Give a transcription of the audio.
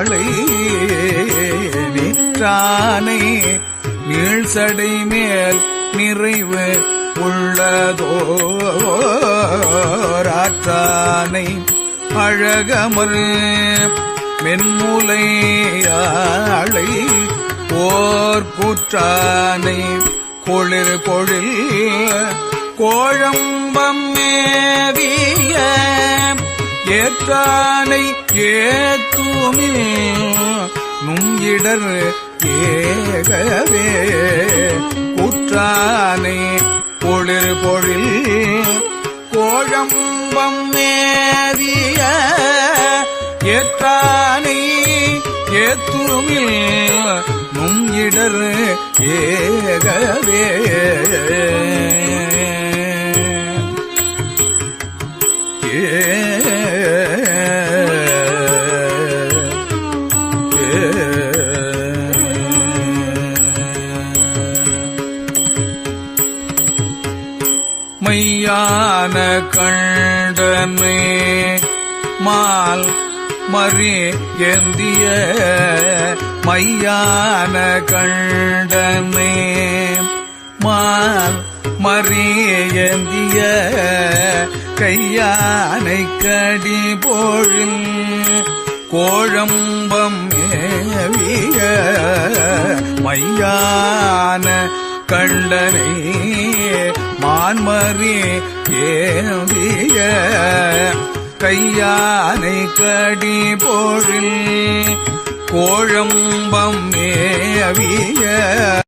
ஆளை நிற்றானை நீழ்சடை மேல் நிறைவு உள்ளதோராற்றானை அழகமர் மென்முலையாளை ஓர் கூற்றானை குளிர் பொழில் கோழம்பம் மேவிய ஏற்றானை ஏத்துமில் நுங்கிடர் ஏகவே கூற்றானை குளிர் பொழில் கோழம்பம் மேவிய ஏற்றானை ஏத்துமில் நுங்கிடர் ஏகவே மையான கண்டனை மால் மறி ஏந்திய மையான கண்டனை மால் மறி ஏந்திய கையானை கடி போழில் கோழம்பம் மேவிய மையான கண்டனை மான்மறி ஏந்திய கையானை கடி போழில் கோழம்பம் மேவிய